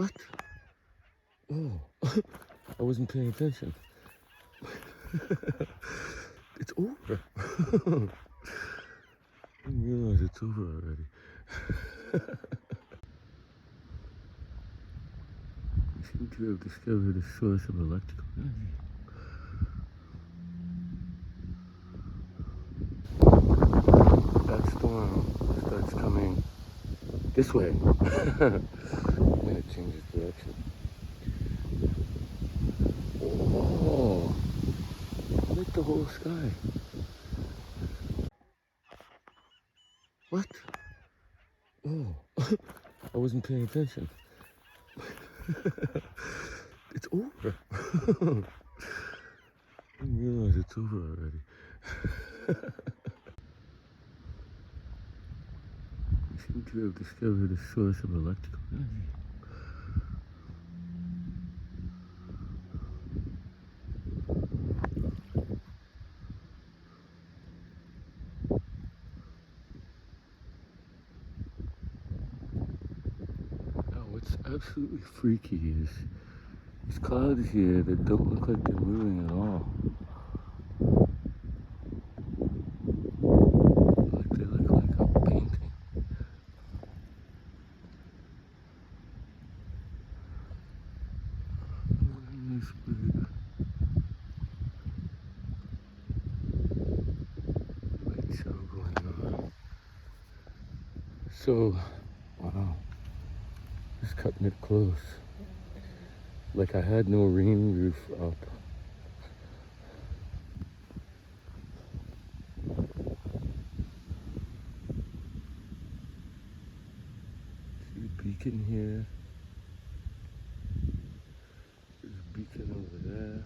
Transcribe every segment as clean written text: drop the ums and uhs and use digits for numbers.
What? Oh, I wasn't paying attention. It's over. I didn't realize it's over already. We seem to have discovered a source of electrical energy. That storm starts coming this way. And it changes direction. Oh, lit the whole sky. What? Oh, I wasn't paying attention. It's over. I didn't realize it's over already. We seem to have discovered a source of electrical energy. Now, what's absolutely freaky is these clouds here that don't look like they're moving at all. Like they look like a painting. This weird light show going on. So, wow, just cutting it close. Like I had no rain roof up. See a beacon here. There's a beacon over there.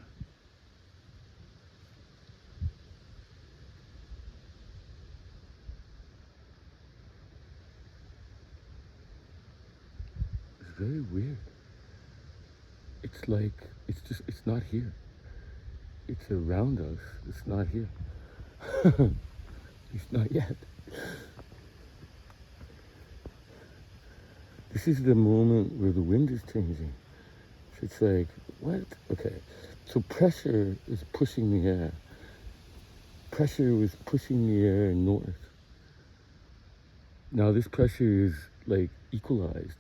It's very weird. It's like, it's not here. It's around us. It's not here. It's not yet. This is the moment where the wind is changing. So it's like, what? Okay. So pressure is pushing the air. Pressure was pushing the air north. Now this pressure is like equalized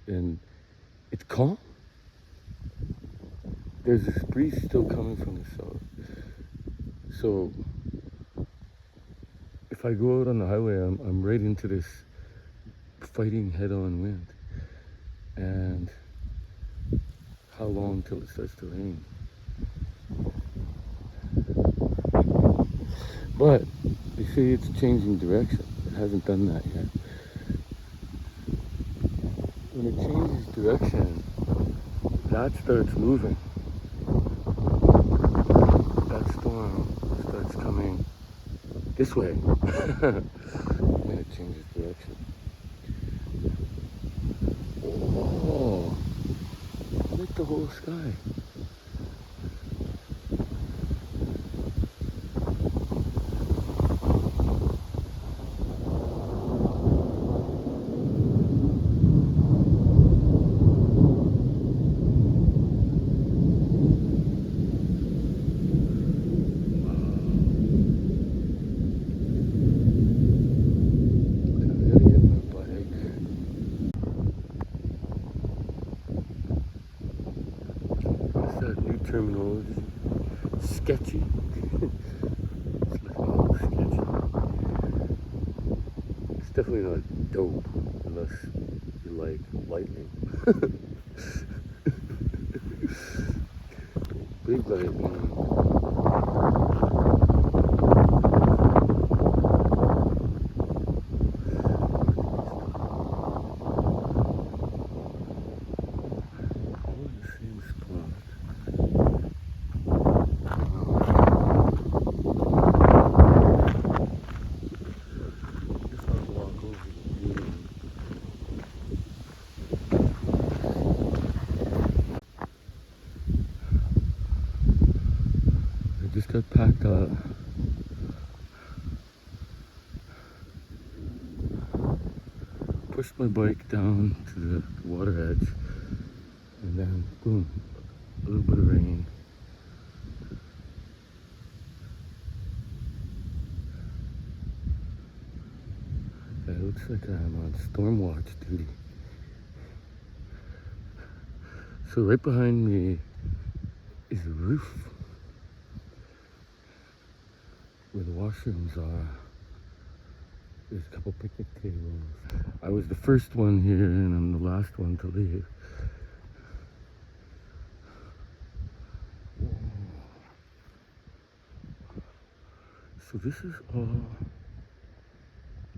and it's calm. There's this breeze still coming from the south. So if I go out on the highway, I'm right into this fighting head-on wind. And how long till it starts to rain? But they say it's changing direction. It hasn't done that yet. When it changes direction, that starts moving. That storm starts coming this way. And it changes direction. Oh, lit the whole sky. Terminology. Sketchy. It's looking a little sketchy. It's definitely not dope unless you like lightning. Big lightning. Just got packed up. Pushed my bike down to the water edge and then boom, a little bit of rain. It looks like I'm on storm watch duty. So right behind me is a roof where the washrooms are. There's a couple picnic tables. I was the first one here and I'm the last one to leave. So this is all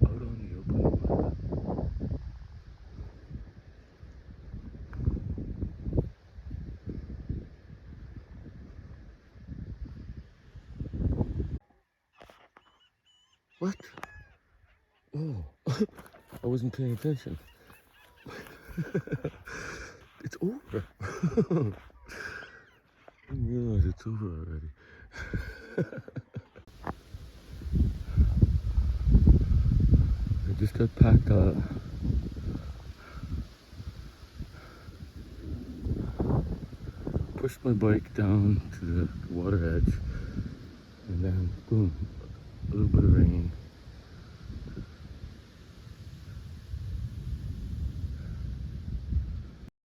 out on the open. What? Oh, I wasn't paying attention. It's over. I didn't realize it's over already. I just got packed up. Pushed my bike down to the water edge, and then boom, a little bit of rain.